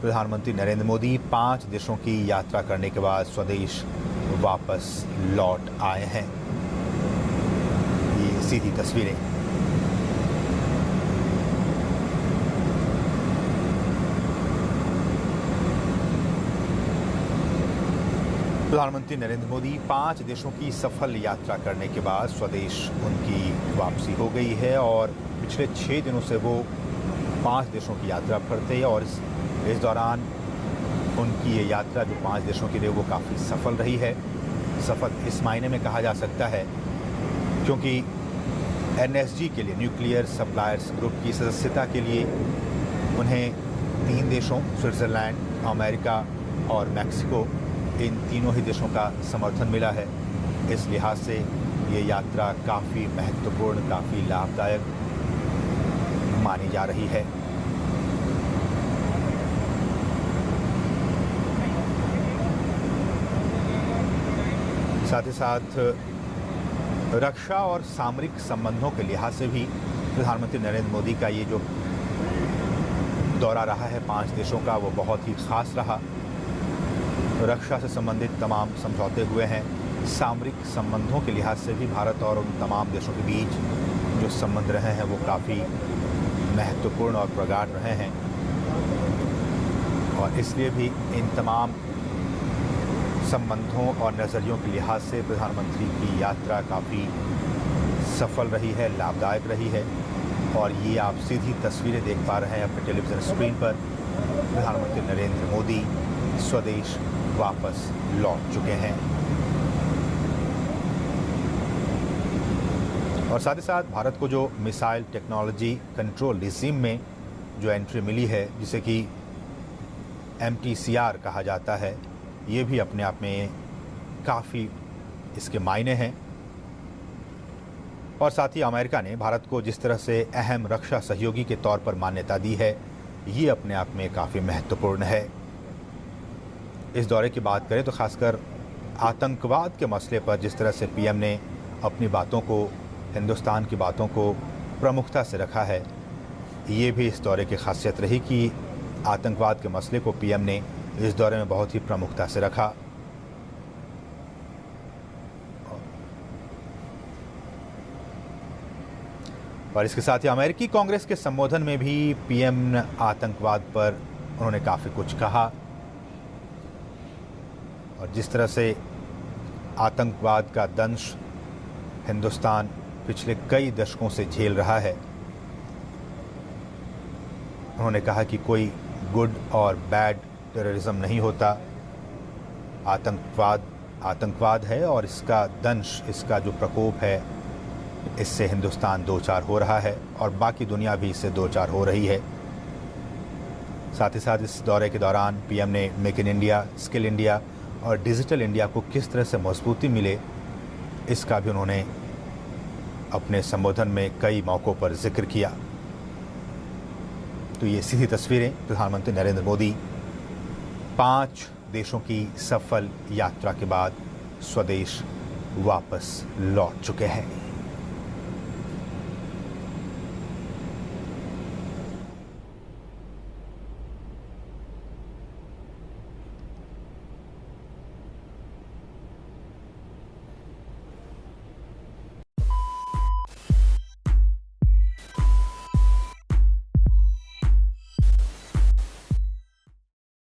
प्रधानमंत्री नरेंद्र मोदी 5 देशों की यात्रा करने के बाद स्वदेश वापस लौट आए हैं। ये सीधी तस्वीरें। प्रधानमंत्री नरेंद्र मोदी 5 देशों की सफल यात्रा करने के बाद स्वदेश उनकी वापसी हो गई है और पिछले 6 दिनों से वो 5 देशों की यात्रा पर थे और इस दौरान उनकी ये यात्रा जो 5 देशों की रही वो काफ़ी सफल रही है। सफल इस मायने में कहा जा सकता है क्योंकि NSG के लिए, न्यूक्लियर सप्लायर्स ग्रुप की सदस्यता के लिए उन्हें 3 देशों स्विट्ज़रलैंड, अमेरिका और मैक्सिको, इन तीनों ही देशों का समर्थन मिला है। इस लिहाज से ये यात्रा काफ़ी महत्वपूर्ण, काफ़ी लाभदायक मानी जा रही है। साथ ही साथ रक्षा और सामरिक संबंधों के लिहाज से भी प्रधानमंत्री नरेंद्र मोदी का ये जो दौरा रहा है 5 देशों का, वो बहुत ही खास रहा। रक्षा से संबंधित तमाम समझौते हुए हैं। सामरिक संबंधों के लिहाज से भी भारत और उन तमाम देशों के बीच जो संबंध रहे हैं वो काफ़ी महत्वपूर्ण और प्रगाढ़ रहे हैं और इसलिए भी इन तमाम संबंधों और नज़रियों के लिहाज से प्रधानमंत्री की यात्रा काफ़ी सफल रही है, लाभदायक रही है। और ये आप सीधी तस्वीरें देख पा रहे हैं अपने टेलीविज़न स्क्रीन पर। प्रधानमंत्री नरेंद्र मोदी स्वदेश वापस लौट चुके हैं और साथ ही साथ भारत को जो मिसाइल टेक्नोलॉजी कंट्रोल रिजीम में जो एंट्री मिली है, जिसे कि MTCR कहा जाता है, ये भी अपने आप में काफ़ी इसके मायने हैं। और साथ ही अमेरिका ने भारत को जिस तरह से अहम रक्षा सहयोगी के तौर पर मान्यता दी है, ये अपने आप में काफ़ी महत्वपूर्ण है। इस दौरे की बात करें तो खासकर आतंकवाद के मसले पर जिस तरह से PM ने अपनी बातों को, हिंदुस्तान की बातों को प्रमुखता से रखा है, ये भी इस दौरे की खासियत रही कि आतंकवाद के मसले को PM ने इस दौरे में बहुत ही प्रमुखता से रखा। और इसके साथ ही अमेरिकी कांग्रेस के संबोधन में भी PM ने आतंकवाद पर उन्होंने काफ़ी कुछ कहा और जिस तरह से आतंकवाद का दंश हिंदुस्तान पिछले कई दशकों से झेल रहा है, उन्होंने कहा कि कोई गुड और बैड टेररिज्म नहीं होता। आतंकवाद है और इसका दंश, इसका जो प्रकोप है, इससे हिंदुस्तान दो चार हो रहा है और बाकी दुनिया भी इससे दो चार हो रही है। साथ ही साथ इस दौरे के दौरान PM ने make in India, skill India और डिजिटल इंडिया को किस तरह से मजबूती मिले, इसका भी उन्होंने अपने संबोधन में कई मौक़ों पर जिक्र किया। तो ये सीधी तस्वीरें प्रधानमंत्री नरेंद्र मोदी 5 देशों की सफल यात्रा के बाद स्वदेश वापस लौट चुके हैं।